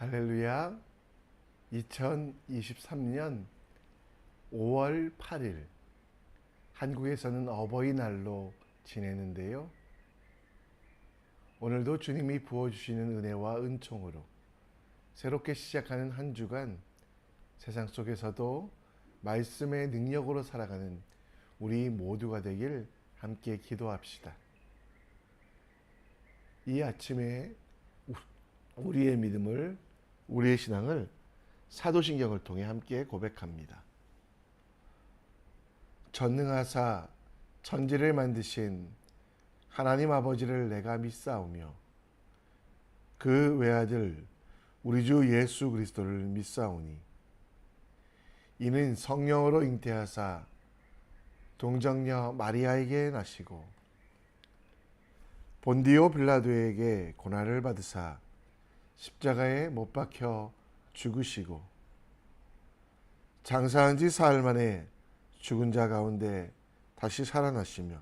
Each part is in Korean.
할렐루야. 2023년 5월 8일 한국에서는 어버이날로 지내는데요. 오늘도 주님이 부어주시는 은혜와 은총으로 새롭게 시작하는 한 주간 세상 속에서도 말씀의 능력으로 살아가는 우리 모두가 되길 함께 기도합시다. 이 아침에 우리의 믿음을, 우리의 신앙을 사도신경을 통해 함께 고백합니다. 전능하사 천지를 만드신 하나님 아버지를 내가 믿사오며 그 외아들 우리 주 예수 그리스도를 믿사오니 이는 성령으로 잉태하사 동정녀 마리아에게 나시고 본디오 빌라도에게 고난을 받으사 십자가에 못 박혀 죽으시고 장사한 지 사흘 만에 죽은 자 가운데 다시 살아나시며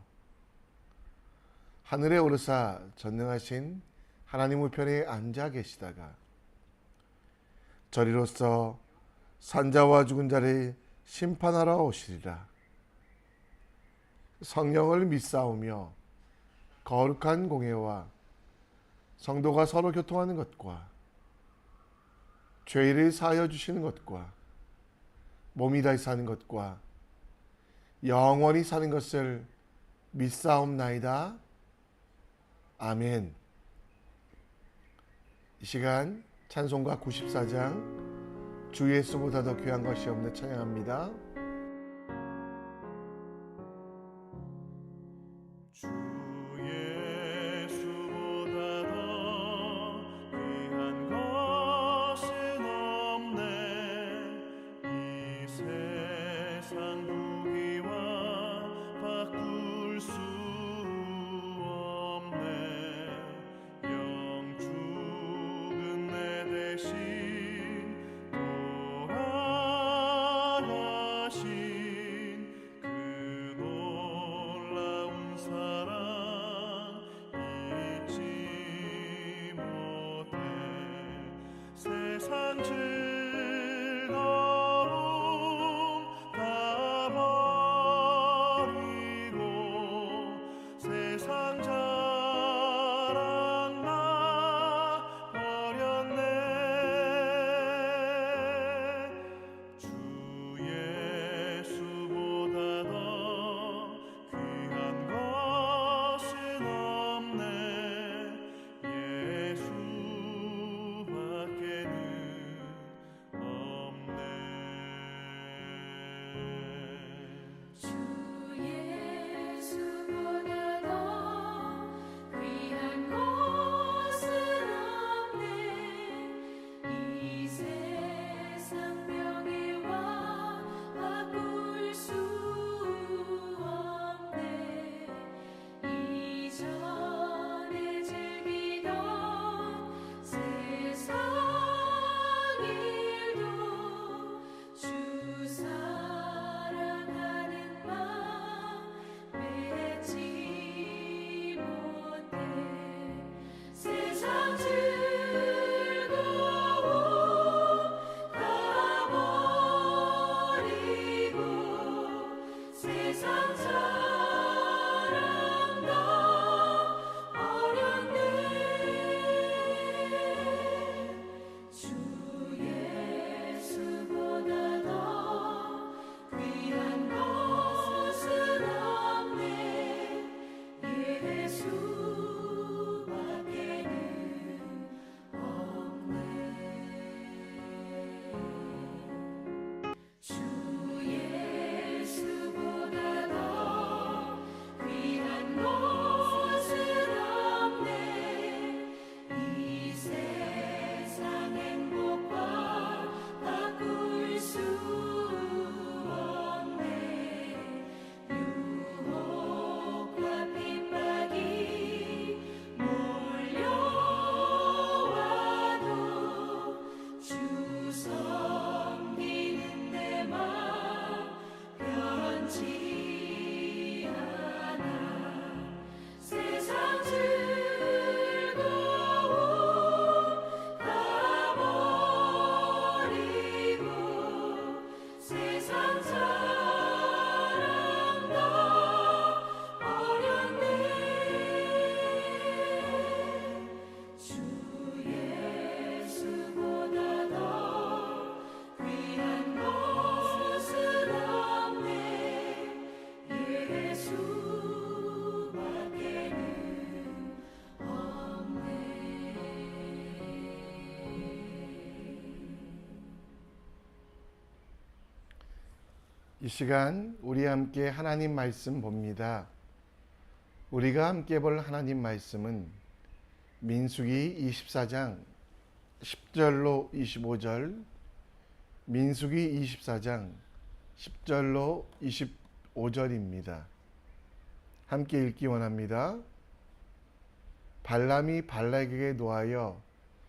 하늘에 오르사 전능하신 하나님 우편에 앉아 계시다가 저리로서 산자와 죽은 자를 심판하러 오시리라. 성령을 믿사오며 거룩한 공예와 성도가 서로 교통하는 것과 죄를 사하여 주시는 것과 몸이 다시 사는 것과 영원히 사는 것을 믿사옵나이다. 아멘. 이 시간 찬송가 94장 주 예수보다 더 귀한 것이 없네 찬양합니다. 세상 즐거움 다 버리고 세상 자랑 나 버렸네. 주 예수보다 더 귀한 것은 없네. 섬기는 내 맘 이 시간 우리 함께 하나님 말씀 봅니다. 우리가 함께 볼 하나님 말씀은 민수기 24장 10절로 25절, 민수기 24장 10절로 25절입니다. 함께 읽기 원합니다. 발람이 발락에게 노하여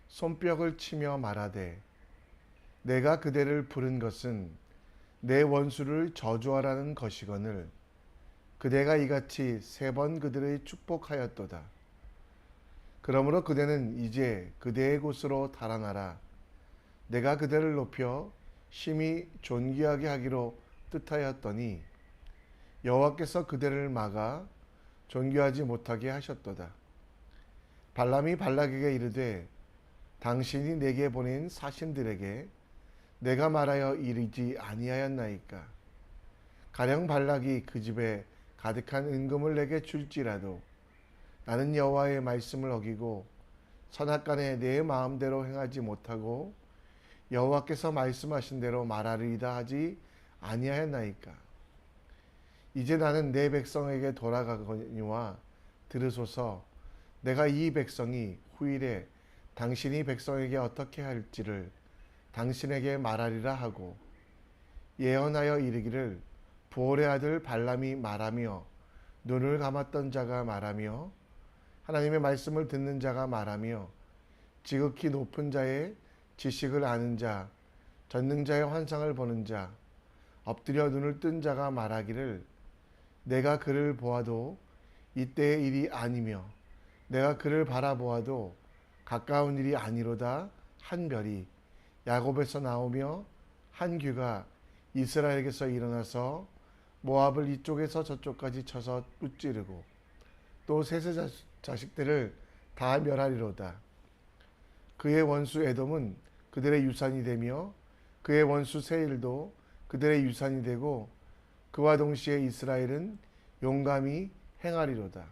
손뼉을 치며 말하되 내가 그대를 부른 것은 내 원수를 저주하라는 것이거늘 그대가 이같이 3번 그들의 축복하였도다. 그러므로 그대는 이제 그대의 곳으로 달아나라. 내가 그대를 높여 심히 존귀하게 하기로 뜻하였더니 여호와께서 그대를 막아 존귀하지 못하게 하셨도다. 발람이 발락에게 이르되 당신이 내게 보낸 사신들에게 내가 말하여 이르지 아니하였나이까. 가령 발락이 그 집에 가득한 은금을 내게 줄지라도 나는 여호와의 말씀을 어기고 선악간에 내 마음대로 행하지 못하고 여호와께서 말씀하신 대로 말하리이다 하지 아니하였나이까. 이제 나는 내 백성에게 돌아가거니와 들으소서. 내가 이 백성이 후일에 당신이 백성에게 어떻게 할지를 당신에게 말하리라 하고 예언하여 이르기를 부올의 아들 발람이 말하며 눈을 감았던 자가 말하며 하나님의 말씀을 듣는 자가 말하며 지극히 높은 자의 지식을 아는 자 전능자의 환상을 보는 자 엎드려 눈을 뜬 자가 말하기를 내가 그를 보아도 이때의 일이 아니며 내가 그를 바라보아도 가까운 일이 아니로다. 한 별이 야곱에서 나오며 한 귀가 이스라엘에게서 일어나서 모압을 이쪽에서 저쪽까지 쳐서 무찌르고 또 셋의 자식들을 다 멸하리로다. 그의 원수 에돔은 그들의 유산이 되며 그의 원수 세일도 그들의 유산이 되고 그와 동시에 이스라엘은 용감히 행하리로다.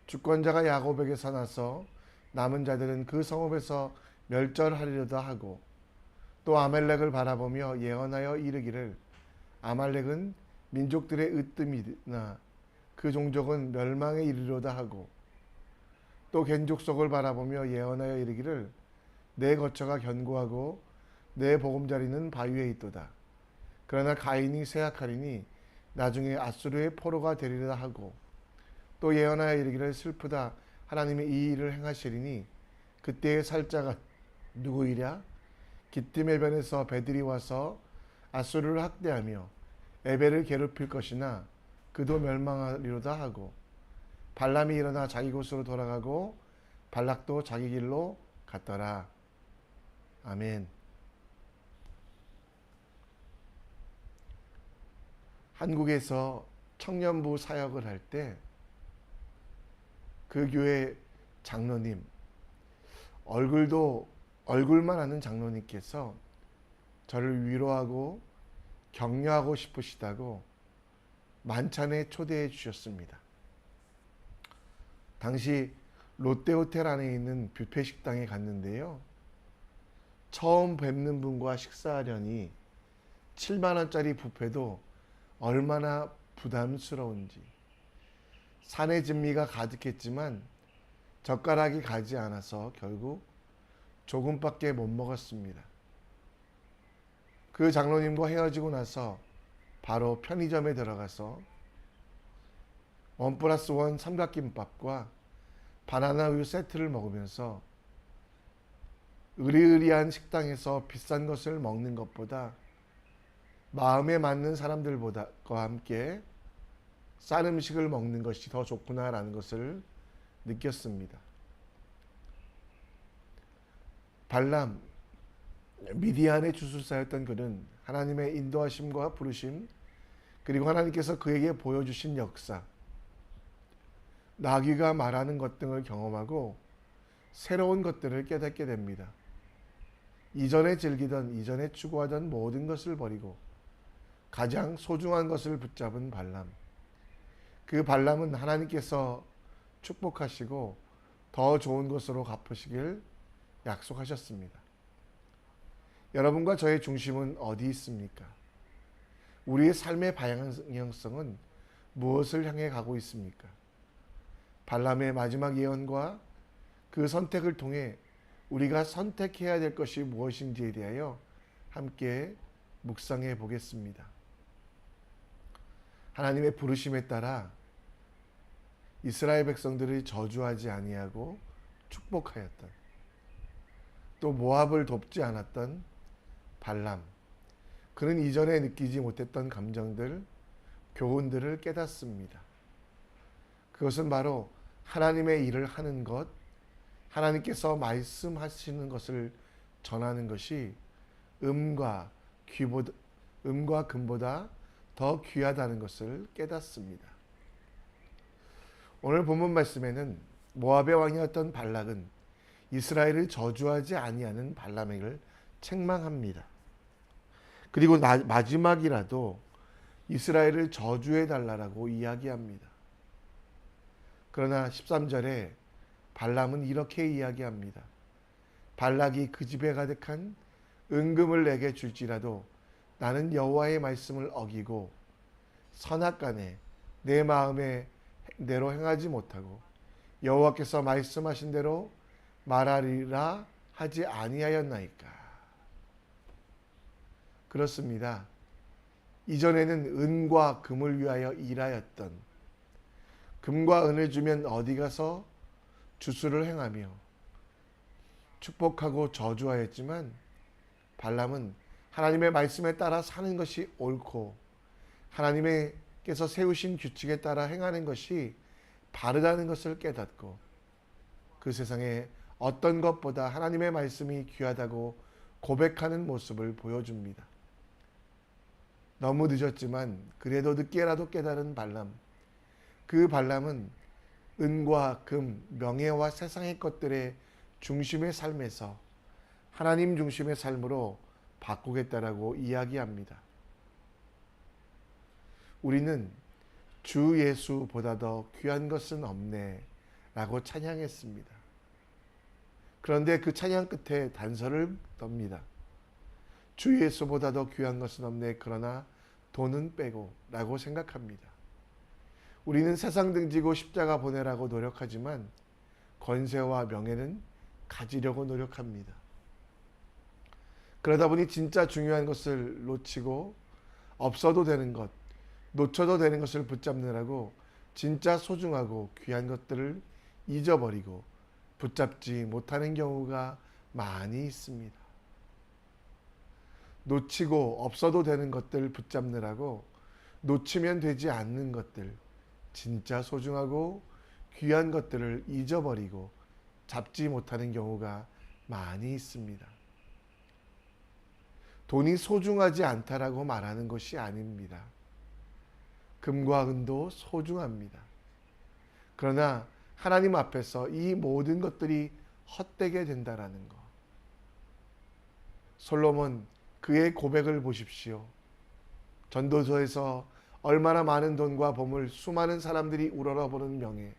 주권자가 야곱에게서 나서 남은 자들은 그 성읍에서 멸절하리로다 하고 또 아말렉을 바라보며 예언하여 이르기를 아말렉은 민족들의 으뜸이나 그 종족은 멸망에 이르리로다 하고 또 겐족속을 바라보며 예언하여 이르기를 내 거처가 견고하고 내 보금자리는 바위에 있도다. 그러나 가인이 쇠약하리니 나중에 아수르의 포로가 되리라 하고 또 예언하여 이르기를 슬프다. 하나님이 이 일을 행하시리니 그때의 살자가 누구이랴? 기띔의 변에서 배들이 와서 아수르를 학대하며 에벨을 괴롭힐 것이나 그도 멸망하리로다 하고 발람이 일어나 자기 곳으로 돌아가고 발락도 자기 길로 갔더라. 아멘. 한국에서 청년부 사역을 할 때 그 교회 장로님, 얼굴만 아는 장로님께서 저를 위로하고 격려하고 싶으시다고 만찬에 초대해 주셨습니다. 당시 롯데호텔 안에 있는 뷔페 식당에 갔는데요. 처음 뵙는 분과 식사하려니 7만 원짜리 뷔페도 얼마나 부담스러운지 산의 진미가 가득했지만 젓가락이 가지 않아서 결국 조금밖에 못 먹었습니다. 그 장로님과 헤어지고 나서 바로 편의점에 들어가서 1+1 삼각김밥과 바나나 우유 세트를 먹으면서 으리으리한 식당에서 비싼 것을 먹는 것보다 마음에 맞는 사람들과 함께 싼 음식을 먹는 것이 더 좋구나라는 것을 느꼈습니다. 발람, 미디안의 주술사였던 그는 하나님의 인도하심과 부르심 그리고 하나님께서 그에게 보여주신 역사, 나귀가 말하는 것 등을 경험하고 새로운 것들을 깨닫게 됩니다. 이전에 즐기던, 이전에 추구하던 모든 것을 버리고 가장 소중한 것을 붙잡은 발람. 그 발람은 하나님께서 축복하시고 더 좋은 것으로 갚으시길 약속하셨습니다. 여러분과 저의 중심은 어디 있습니까? 우리의 삶의 방향성은 무엇을 향해 가고 있습니까? 발람의 마지막 예언과 그 선택을 통해 우리가 선택해야 될 것이 무엇인지에 대하여 함께 묵상해 보겠습니다. 하나님의 부르심에 따라 이스라엘 백성들을 저주하지 아니하고 축복하였던, 또 모압을 돕지 않았던 발람, 그는 이전에 느끼지 못했던 감정들, 교훈들을 깨닫습니다. 그것은 바로 하나님의 일을 하는 것, 하나님께서 말씀하시는 것을 전하는 것이 음과 금보다 더 귀하다는 것을 깨닫습니다. 오늘 본문 말씀에는 모압의 왕이었던 발락은 이스라엘을 저주하지 아니하는 발람에게 책망합니다. 그리고 마지막이라도 이스라엘을 저주해 달라고 이야기합니다. 그러나 13절에 발람은 이렇게 이야기합니다. 발락이 그 집에 가득한 은금을 내게 줄지라도 나는 여호와의 말씀을 어기고 선악간에 내 마음의 대로 행하지 못하고 여호와께서 말씀하신 대로 말하리라 하지 아니하였나이까. 그렇습니다. 이전에는 은과 금을 위하여 일하였던, 금과 은을 주면 어디 가서 주수를 행하며 축복하고 저주하였지만, 발람은 하나님의 말씀에 따라 사는 것이 옳고 하나님께서 세우신 규칙에 따라 행하는 것이 바르다는 것을 깨닫고 그 세상에 어떤 것보다 하나님의 말씀이 귀하다고 고백하는 모습을 보여줍니다. 너무 늦었지만 그래도 늦게라도 깨달은 발람, 그 발람은 은과 금, 명예와 세상의 것들의 중심의 삶에서 하나님 중심의 삶으로 바꾸겠다라고 이야기합니다. 우리는 주 예수보다 더 귀한 것은 없네 라고 찬양했습니다. 그런데 그 찬양 끝에 단서를 떱니다. 주 예수보다 더 귀한 것은 없네, 그러나 돈은 빼고 라고 생각합니다. 우리는 세상 등지고 십자가 보내라고 노력하지만 권세와 명예는 가지려고 노력합니다. 그러다 보니 진짜 중요한 것을 놓치고 없어도 되는 것, 놓쳐도 되는 것을 붙잡느라고 진짜 소중하고 귀한 것들을 잊어버리고 붙잡지 못하는 경우가 많이 있습니다. 놓치고 없어도 되는 것들 붙잡느라고 놓치면 되지 않는 것들, 진짜 소중하고 귀한 것들을 잊어버리고 잡지 못하는 경우가 많이 있습니다. 돈이 소중하지 않다라고 말하는 것이 아닙니다. 금과 은도 소중합니다. 그러나 하나님 앞에서 이 모든 것들이 헛되게 된다라는 것. 솔로몬 그의 고백을 보십시오. 전도서에서 얼마나 많은 돈과 보물, 수많은 사람들이 우러러보는 명예,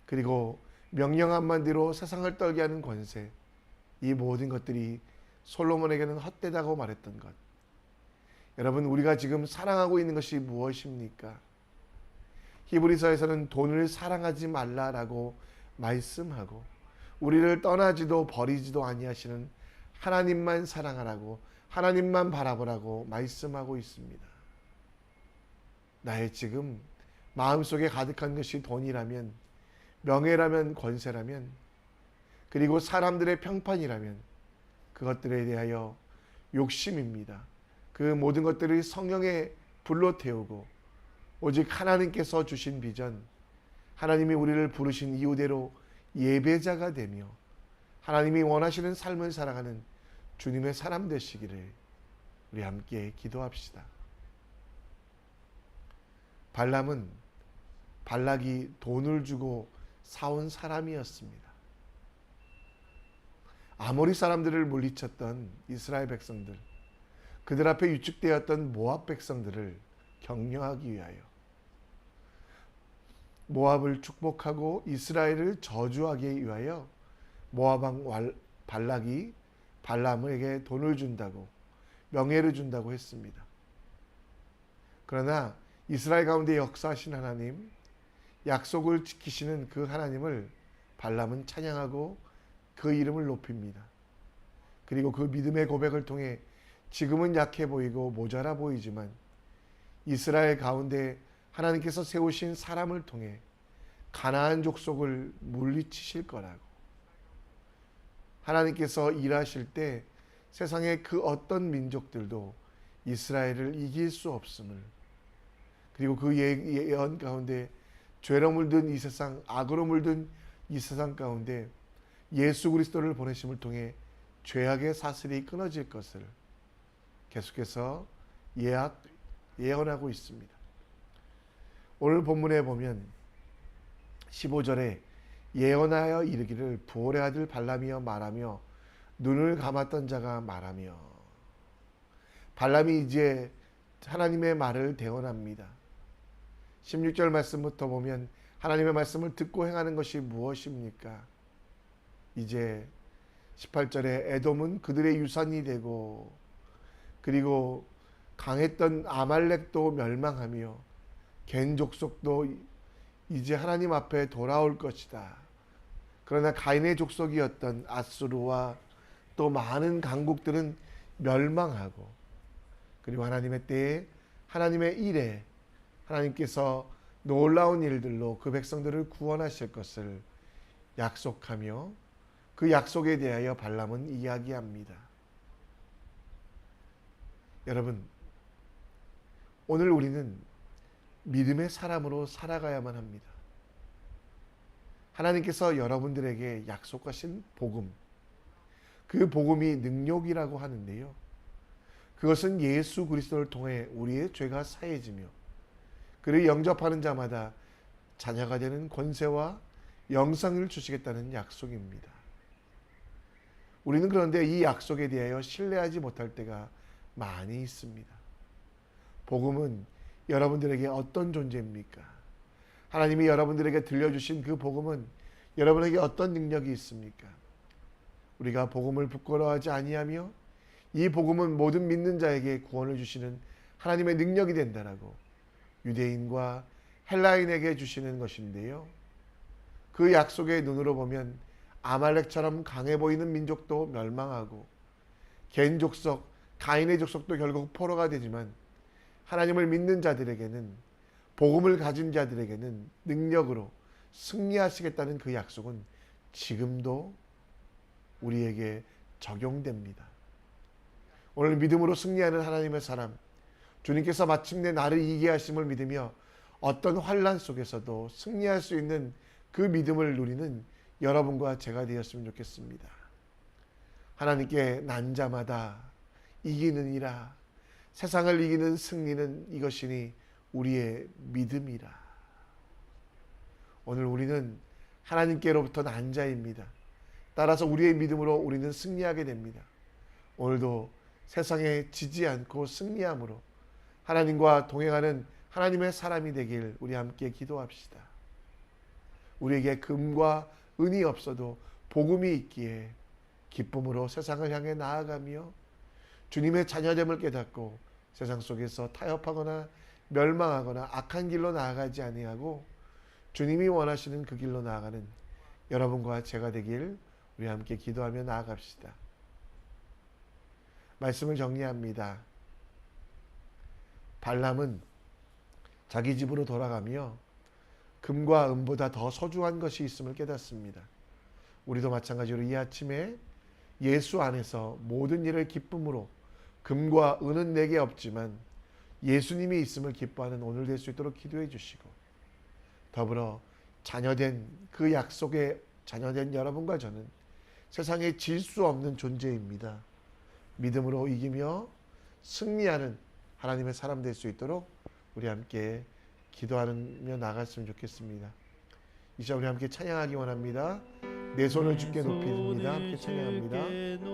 그리고 명령 한마디로 세상을 떨게 하는 권세, 이 모든 것들이 솔로몬에게는 헛되다고 말했던 것. 여러분, 우리가 지금 사랑하고 있는 것이 무엇입니까? 히브리서에서는 돈을 사랑하지 말라라고 말씀하고 우리를 떠나지도 버리지도 아니하시는 하나님만 사랑하라고, 하나님만 바라보라고 말씀하고 있습니다. 나의 지금 마음속에 가득한 것이 돈이라면, 명예라면, 권세라면, 그리고 사람들의 평판이라면 그것들에 대하여 욕심입니다. 그 모든 것들을 성령의 불로 태우고 오직 하나님께서 주신 비전, 하나님이 우리를 부르신 이유대로 예배자가 되며 하나님이 원하시는 삶을 살아가는 주님의 사람 되시기를 우리 함께 기도합시다. 발람은 발락이 돈을 주고 사온 사람이었습니다. 아모리 사람들을 물리쳤던 이스라엘 백성들, 그들 앞에 유축되었던 모압 백성들을 격려하기 위하여 모압을 축복하고 이스라엘을 저주하기 위하여 모압 왕 발락이 발람에게 돈을 준다고, 명예를 준다고 했습니다. 그러나 이스라엘 가운데 역사하신 하나님, 약속을 지키시는 그 하나님을 발람은 찬양하고 그 이름을 높입니다. 그리고 그 믿음의 고백을 통해 지금은 약해 보이고 모자라 보이지만 이스라엘 가운데 하나님께서 세우신 사람을 통해 가나안 족속을 물리치실 거라고, 하나님께서 일하실 때 세상의 그 어떤 민족들도 이스라엘을 이길 수 없음을, 그리고 그 예언 가운데 죄로 물든 이 세상, 악으로 물든 이 세상 가운데 예수 그리스도를 보내심을 통해 죄악의 사슬이 끊어질 것을 계속해서 예언하고 있습니다. 오늘 본문에 보면 15절에 예언하여 이르기를 부올의 아들 발람이여 말하며 눈을 감았던 자가 말하며, 발람이 이제 하나님의 말을 대언합니다. 16절 말씀부터 보면 하나님의 말씀을 듣고 행하는 것이 무엇입니까? 이제 18절에 에돔은 그들의 유산이 되고, 그리고 강했던 아말렉도 멸망하며 겐 족속도 이제 하나님 앞에 돌아올 것이다. 그러나 가인의 족속이었던 아수르와 또 많은 강국들은 멸망하고, 그리고 하나님의 때에 하나님의 일에 하나님께서 놀라운 일들로 그 백성들을 구원하실 것을 약속하며 그 약속에 대하여 발람은 이야기합니다. 여러분, 오늘 우리는 믿음의 사람으로 살아가야만 합니다. 하나님께서 여러분들에게 약속하신 복음, 그 복음이 능력이라고 하는데요, 그것은 예수 그리스도를 통해 우리의 죄가 사해지며 그를 영접하는 자마다 자녀가 되는 권세와 영생을 주시겠다는 약속입니다. 우리는 그런데 이 약속에 대하여 신뢰하지 못할 때가 많이 있습니다. 복음은 여러분들에게 어떤 존재입니까? 하나님이 여러분들에게 들려주신 그 복음은 여러분에게 어떤 능력이 있습니까? 우리가 복음을 부끄러워하지 아니하며 이 복음은 모든 믿는 자에게 구원을 주시는 하나님의 능력이 된다라고 유대인과 헬라인에게 주시는 것인데요, 그 약속의 눈으로 보면 아말렉처럼 강해 보이는 민족도 멸망하고 겐 족속, 가인의 족속도 결국 포로가 되지만 하나님을 믿는 자들에게는, 복음을 가진 자들에게는 능력으로 승리하시겠다는 그 약속은 지금도 우리에게 적용됩니다. 오늘 믿음으로 승리하는 하나님의 사람, 주님께서 마침내 나를 이기게 하심을 믿으며 어떤 환난 속에서도 승리할 수 있는 그 믿음을 누리는 여러분과 제가 되었으면 좋겠습니다. 하나님께 난 자마다 이기느니라, 세상을 이기는 승리는 이것이니 우리의 믿음이라. 오늘 우리는 하나님께로부터 난 자입니다. 따라서 우리의 믿음으로 우리는 승리하게 됩니다. 오늘도 세상에 지지 않고 승리함으로 하나님과 동행하는 하나님의 사람이 되길 우리 함께 기도합시다. 우리에게 금과 은이 없어도 복음이 있기에 기쁨으로 세상을 향해 나아가며 주님의 자녀됨을 깨닫고 세상 속에서 타협하거나 멸망하거나 악한 길로 나아가지 아니하고 주님이 원하시는 그 길로 나아가는 여러분과 제가 되길 우리 함께 기도하며 나아갑시다. 말씀을 정리합니다. 발람은 자기 집으로 돌아가며 금과 은보다 더 소중한 것이 있음을 깨닫습니다. 우리도 마찬가지로 이 아침에 예수 안에서 모든 일을 기쁨으로, 금과 은은 내게 없지만 예수님이 있음을 기뻐하는 오늘 될 수 있도록 기도해 주시고, 더불어 자녀된 그 약속의 자녀된 여러분과 저는 세상에 질 수 없는 존재입니다. 믿음으로 이기며 승리하는 하나님의 사람 될 수 있도록 우리 함께 기도하며 나갔으면 좋겠습니다. 이 시간 우리 함께 찬양하기 원합니다. 내 손을 주께 높이 듭니다. 함께 찬양합니다.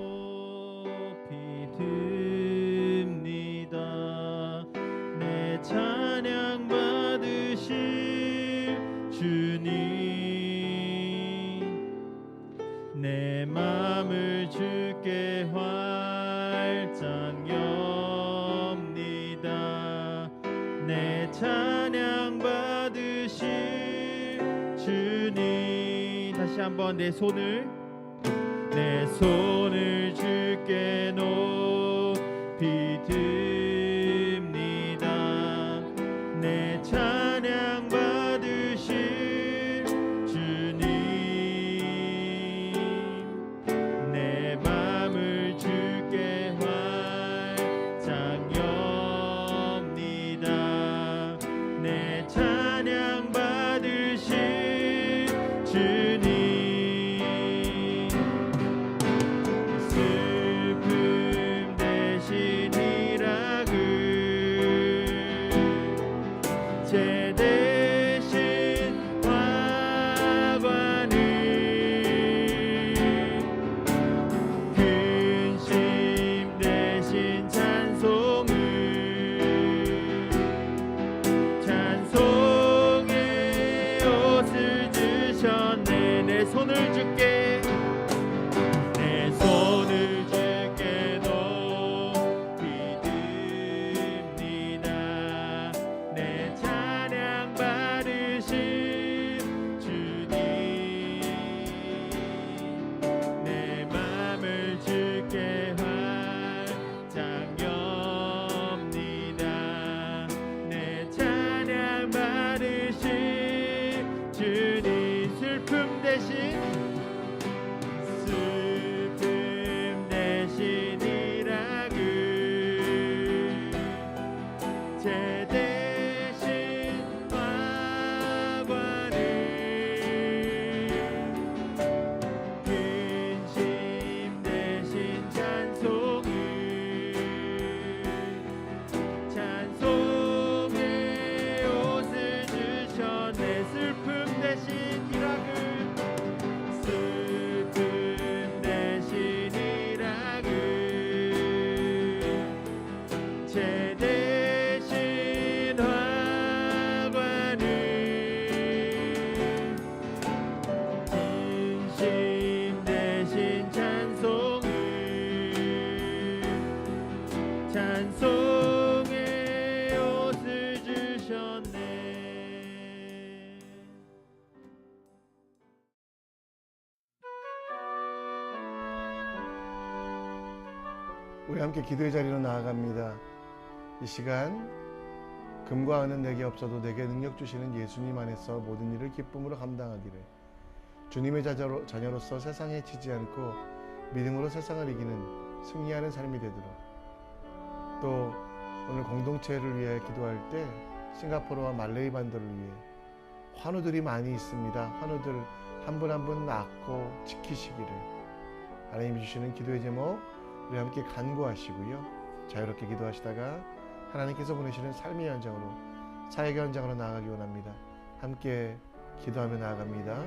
내 찬양 받으실 주님, 내 맘을 주께 활짝 엽니다. 내 한번 내 손을 주께 높이 듭니다. 내 찬양 받으실 주님, 내 맘을 주께 활짝 엽니다. 내 찬양 받으실 주님, 슬픔 대신 희락을, 죄 대신 화관을, 근심 대신 찬송을, 찬송의 옷을 주셨네. 내 손을 주께, 내 손을 주께 높이 듭니다. 내 찬양 받으실 주님, 내 맘을 주께 활짝 엽니다. 내 찬양 받으실 주님, 슬픔 대신 희락을, 죄 대신 화관을, 근심 대신 찬송을, 찬송의 옷을 주셨네. 슬픔 대신 희락을, 슬픔 대신 희락을, 죄 대신 화관을, 진심 대신 찬송을, 찬송의 옷을 주셨네. 우리 함께 기도의 자리로 나아갑니다. 이 시간 금과 은은 내게 없어도 내게 능력 주시는 예수님 안에서 모든 일을 기쁨으로 감당하기를, 주님의 자녀로서 세상에 지지 않고 믿음으로 세상을 이기는 승리하는 삶이 되도록, 또 오늘 공동체를 위해 기도할 때 싱가포르와 말레이 반도를 위해 환우들이 많이 있습니다. 환우들 한 분 한 분 낳고 지키시기를 하나님이 주시는 기도의 제목 우리 함께 간구하시고요. 자유롭게 기도하시다가 하나님께서 보내시는 삶의 현장으로, 사역의 현장으로 나아가기 원합니다. 함께 기도하며 나아갑니다.